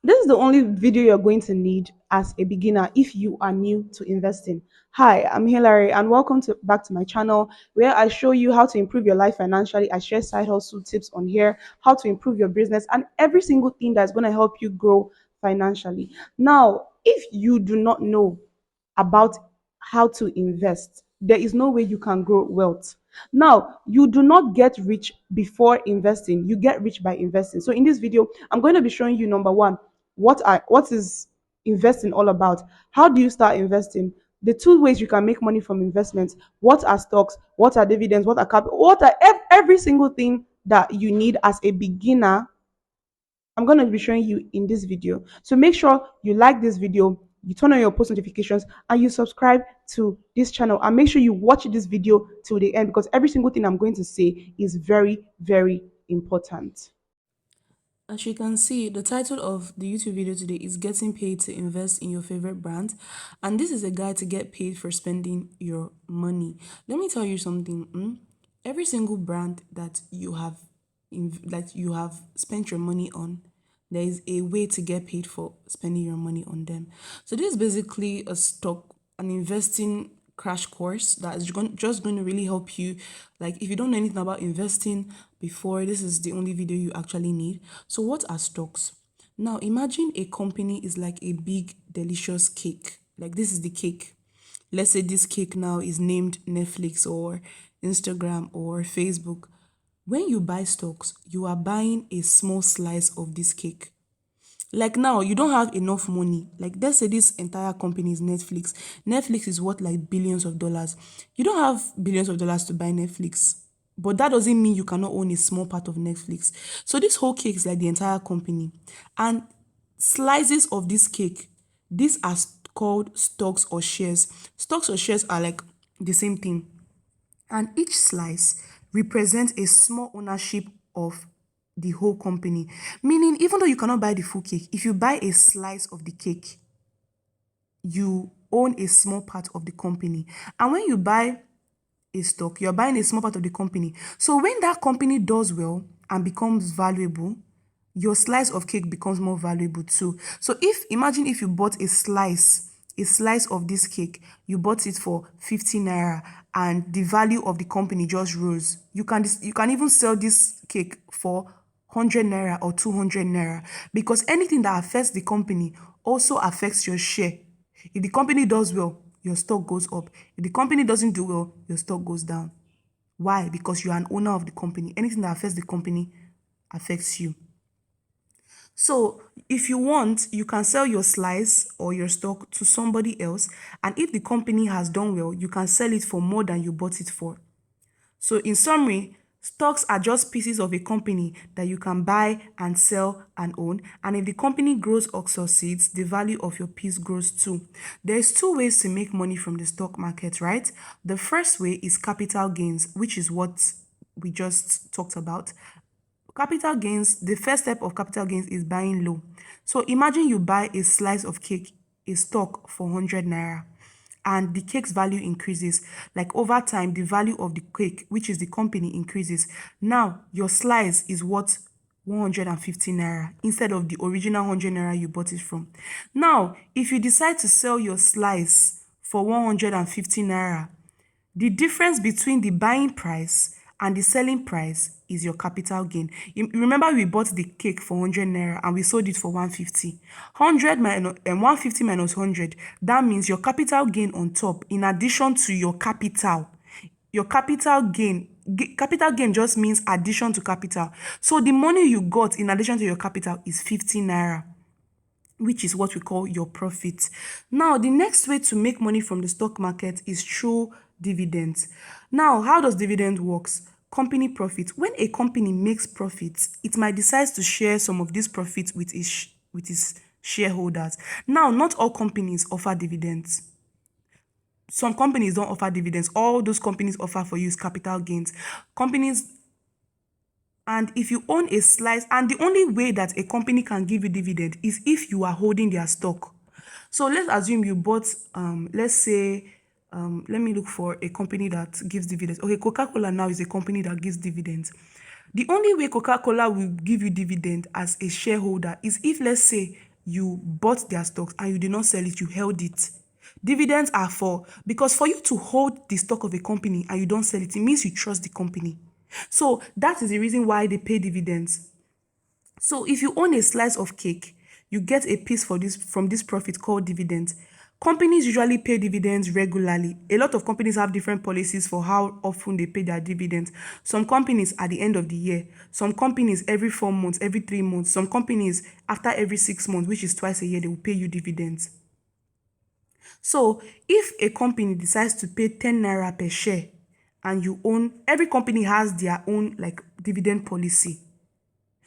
This is the only video you're going to need as a beginner if you are new to investing. Hi, I'm Hilary and welcome back to my channel where I show you how to improve your life financially. I share side hustle tips on here, how to improve your business and every single thing that's going to help you grow financially. Now, if you do not know about how to invest, there is no way you can grow wealth. Now, you do not get rich before investing, you get rich by investing. So in this video, I'm going to be showing you number one, what is investing all about? How do you start investing? The two ways you can make money from investments. What are stocks? What are dividends? What are capital? What are every single thing that you need as a beginner I'm going to be showing you in this video. So make sure you like this video, you turn on your post notifications, and you subscribe to this channel. And make sure you watch this video till the end because every single thing I'm going to say is very, very important. As you can see, the title of the YouTube video today is Getting Paid to Invest in Your Favorite Brand. And this is a guide to get paid for spending your money. Let me tell you something. Every single brand that you have spent your money on, there is a way to get paid for spending your money on them. So this is basically an investing crash course that is just going to really help you. Like if you don't know anything about investing before, this is the only video you actually need. So what are stocks? Now imagine a company is like a big delicious cake. Like this is the cake. Let's say this cake now is named Netflix or Instagram or Facebook. When you buy stocks, you are buying a small slice of this cake. Like now, you don't have enough money. Like let's say this entire company is Netflix. Netflix is worth like billions of dollars. You don't have billions of dollars to buy Netflix. But that doesn't mean you cannot own a small part of Netflix. So this whole cake is like the entire company. And slices of this cake, these are called stocks or shares. Stocks or shares are like the same thing. And each slice represents a small ownership of the whole company. Meaning, even though you cannot buy the full cake, if you buy a slice of the cake, you own a small part of the company. And when you buy a stock, you're buying a small part of the company. So when that company does well and becomes valuable, your slice of cake becomes more valuable too. So imagine if you bought a slice of this cake, you bought it for 50 naira and the value of the company just rose. You can even sell this cake for 100 naira or 200 naira because anything that affects the company also affects your share. If the company does well, your stock goes up. If the company doesn't do well, your stock goes down. Why? Because you are an owner of the company. Anything that affects the company affects you. So if you want, you can sell your slice or your stock to somebody else. And if the company has done well, you can sell it for more than you bought it for. So in summary, stocks are just pieces of a company that you can buy and sell and own. And if the company grows or succeeds, the value of your piece grows too. There's two ways to make money from the stock market, right? The first way is capital gains, which is what we just talked about. Capital gains, the first step of capital gains is buying low. So imagine you buy a slice of cake, a stock for 100 naira, and the cake's value increases. Like over time, the value of the cake, which is the company, increases. Now, your slice is worth 150 naira instead of the original 100 naira you bought it from. Now, if you decide to sell your slice for 150 naira, the difference between the buying price and the selling price is your capital gain. You remember we bought the cake for 100 naira and we sold it for 150. 150 minus 100, that means your capital gain on top in addition to your capital. Your capital gain just means addition to capital. So the money you got in addition to your capital is 50 naira, which is what we call your profit. Now, the next way to make money from the stock market is through dividends. Now, how does dividend works? Company profit. When a company makes profits, it might decide to share some of this profit with its shareholders. Now, not all companies offer dividends. Some companies don't offer dividends. All those companies offer for you is capital gains. And if you own a slice, and the only way that a company can give you dividend is if you are holding their stock. So let's assume you bought, let's say, let me look for a company that gives dividends. Okay, Coca-Cola now is a company that gives dividends. The only way Coca-Cola will give you dividend as a shareholder is if, let's say, you bought their stocks and you did not sell it, you held it. Dividends are because for you to hold the stock of a company and you don't sell it, it means you trust the company. So that is the reason why they pay dividends. So if you own a slice of cake, you get a piece from this profit called dividends. Companies usually pay dividends regularly. A lot of companies have different policies for how often they pay their dividends. Some companies at the end of the year, some companies every 4 months, every 3 months, some companies after every 6 months, which is twice a year, they will pay you dividends. So if a company decides to pay 10 naira per share and you own, every company has their own like dividend policy.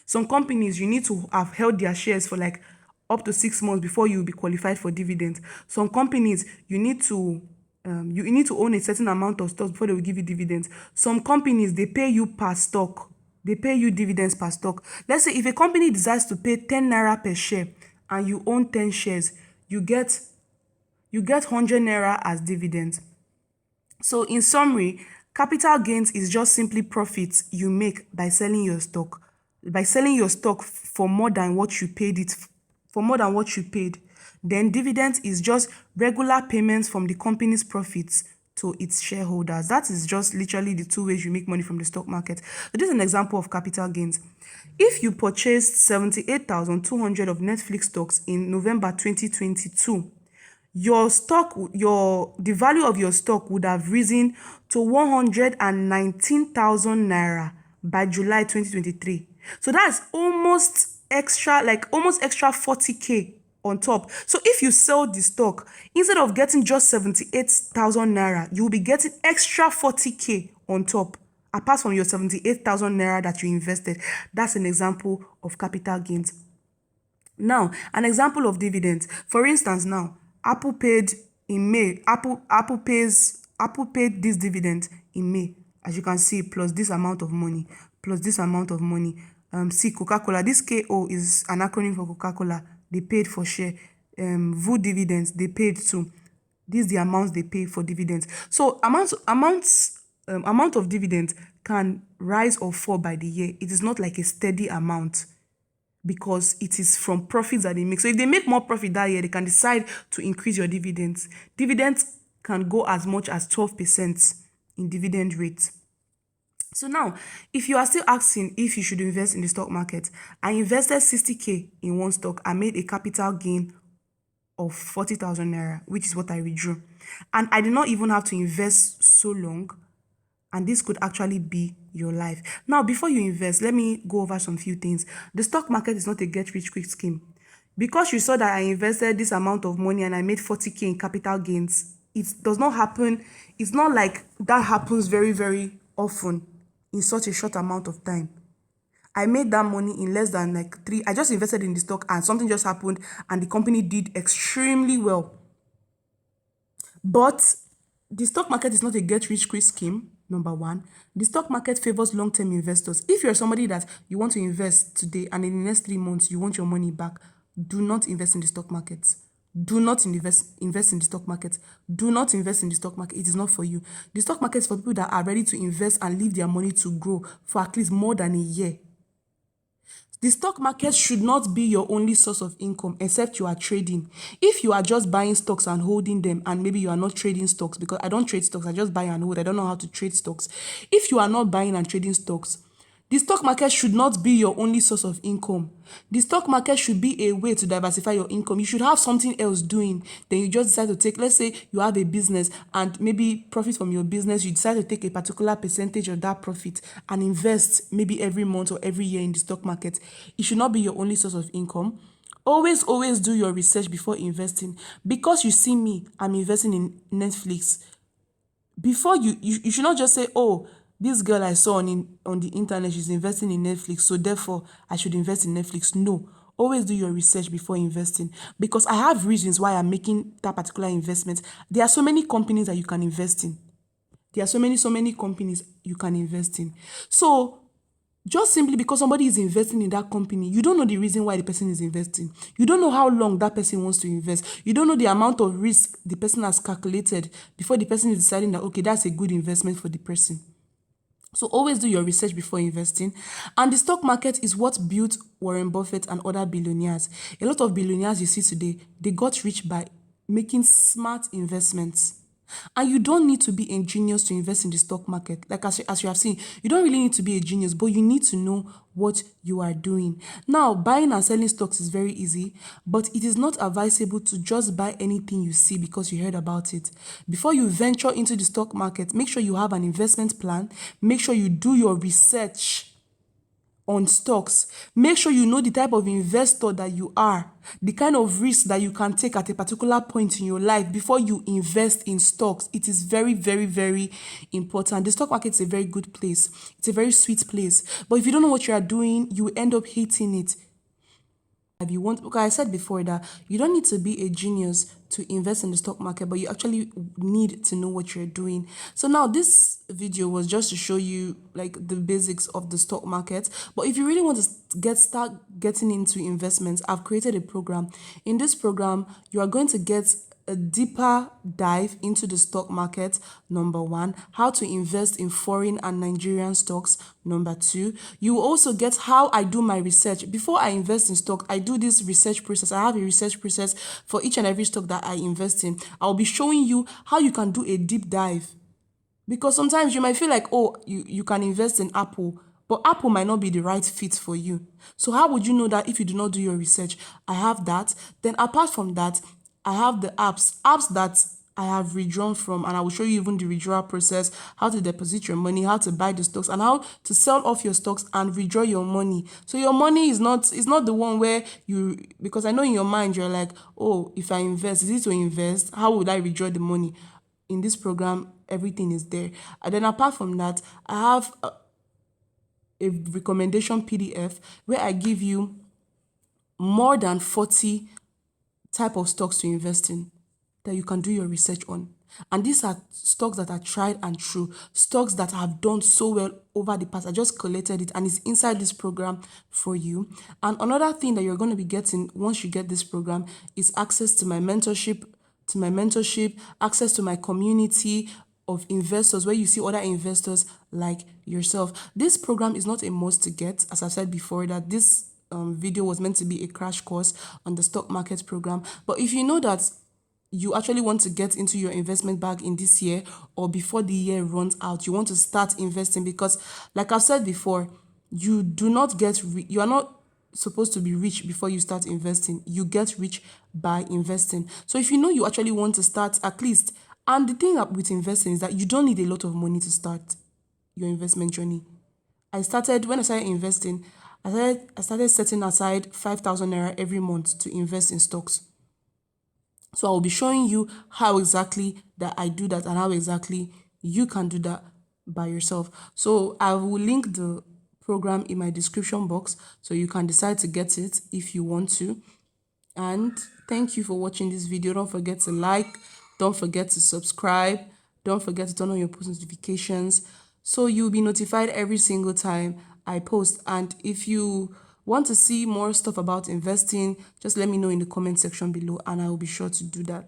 Some companies, you need to have held their shares for like up to 6 months before you will be qualified for dividends. Some companies, you need to own a certain amount of stocks before they will give you dividends. Some companies, they pay you per stock. They pay you dividends per stock. Let's say if a company decides to pay 10 naira per share and you own 10 shares, you get 100 naira as dividends. So in summary, capital gains is just simply profits you make by selling your stock. By selling your stock for more than what you paid it, for more than what you paid. Then dividends is just regular payments from the company's profits to its shareholders. That is just literally the two ways you make money from the stock market. So this is an example of capital gains. If you purchased 78,200 of Netflix stocks in November 2022, the value of your stock would have risen to 119,000 naira by July 2023. So that's almost extra 40k on top. So if you sell the stock, instead of getting just 78,000 naira, you will be getting extra 40k on top, apart from your 78,000 naira that you invested. That's an example of capital gains. Now, an example of dividends. For instance, now Apple paid in May. Apple paid this dividend in May, as you can see, plus this amount of money, plus this amount of money. See, Coca-Cola. This KO is an acronym for Coca-Cola. They paid for share. VU dividends, they paid too. This is the amounts they pay for dividends. So amount of dividends can rise or fall by the year. It is not like a steady amount, because it is from profits that they make. So if they make more profit that year, they can decide to increase your dividends. Dividends can go as much as 12% in dividend rate. So now, if you are still asking if you should invest in the stock market, I invested 60k in one stock. I made a capital gain of 40,000 naira, which is what I withdrew. And I did not even have to invest so long. And this could actually be your life. Now, before you invest, let me go over some few things. The stock market is not a get-rich-quick scheme. Because you saw that I invested this amount of money and I made 40k in capital gains, it does not happen. It's not like that happens very, very often in such a short amount of time. I made that money in less than like 3. I just invested in the stock and something just happened and the company did extremely well. But the stock market is not a get-rich-quick scheme. Number one, the stock market favors long-term investors. If you're somebody that you want to invest today and in the next 3 months you want your money back, do not invest in the stock market. Do not invest in the stock market. Do not invest in the stock market. It is not for you. The stock market is for people that are ready to invest and leave their money to grow for at least more than a year. The stock market should not be your only source of income except you are trading. If you are just buying stocks and holding them, and maybe you are not trading stocks, because I don't trade stocks, I just buy and hold. I don't know how to trade stocks. If you are not buying and trading stocks, the stock market should not be your only source of income. The stock market should be a way to diversify your income. You should have something else doing. Then you just decide to take, let's say you have a business and maybe profit from your business, you decide to take a particular percentage of that profit and invest maybe every month or every year in the stock market. It should not be your only source of income. Always do your research before investing. Because you see me, I'm investing in Netflix. Before you should not just say, oh, this girl I saw on the internet, she's investing in Netflix, so therefore I should invest in Netflix. No, always do your research before investing, because I have reasons why I'm making that particular investment. There are so many companies that you can invest in. There are so many companies you can invest in. So just simply because somebody is investing in that company, you don't know the reason why the person is investing. You don't know how long that person wants to invest. You don't know the amount of risk the person has calculated before the person is deciding that, okay, that's a good investment for the person. So always do your research before investing. And the stock market is what built Warren Buffett and other billionaires. A lot of billionaires you see today, they got rich by making smart investments. And you don't need to be a genius to invest in the stock market. Like as you have seen, you don't really need to be a genius, but you need to know what you are doing. Now, buying and selling stocks is very easy, but it is not advisable to just buy anything you see because you heard about it. Before you venture into the stock market, make sure you have an investment plan. Make sure you do your research on stocks. Make sure you know the type of investor that you are, the kind of risk that you can take at a particular point in your life before you invest in stocks. It is very, very, very important. The stock market is a very good place. It's a very sweet place. But if you don't know what you are doing, you end up hating it. If you want, because I said before that you don't need to be a genius to invest in the stock market, but you actually need to know what you're doing. So now this video was just to show you like the basics of the stock market. But if you really want to start getting into investments, I've created a program. In this program, you are going to get a deeper dive into the stock market, number one, how to invest in foreign and Nigerian stocks, number two. You will also get how I do my research. Before I invest in stock, I do this research process. I have a research process for each and every stock that I invest in. I'll be showing you how you can do a deep dive. Because sometimes you might feel like, oh, you can invest in Apple, but Apple might not be the right fit for you. So how would you know that if you do not do your research? I have that. Then apart from that, I have the apps that I have withdrawn from, and I will show you even the withdrawal process, how to deposit your money, how to buy the stocks, and how to sell off your stocks and withdraw your money. So your money is not the one where you, because I know in your mind you're like, oh, if I invest, is it to invest? How would I withdraw the money? In this program, everything is there. And then apart from that, I have a recommendation PDF where I give you more than 40 type of stocks to invest in that you can do your research on. And these are stocks that are tried and true, stocks that have done so well over the past. I just collected it and it's inside this program for you. And another thing that you're going to be getting once you get this program is access to my mentorship, access to my community of investors where you see other investors like yourself. This program is not a must to get, as I said before, that this video was meant to be a crash course on the stock market program. But if you know that you actually want to get into your investment bag in this year or before the year runs out, you want to start investing because, like I've said before, you are not supposed to be rich before you start investing. You get rich by investing. So if you know you actually want to start at least, and the thing with investing is that you don't need a lot of money to start your investment journey. When I started investing, I started setting aside 5,000 naira every month to invest in stocks. So I will be showing you how exactly that I do that and how exactly you can do that by yourself. So I will link the program in my description box so you can decide to get it if you want to. And thank you for watching this video. Don't forget to like, don't forget to subscribe, don't forget to turn on your post notifications so you'll be notified every single time I post. And if you want to see more stuff about investing, just let me know in the comment section below and I will be sure to do that.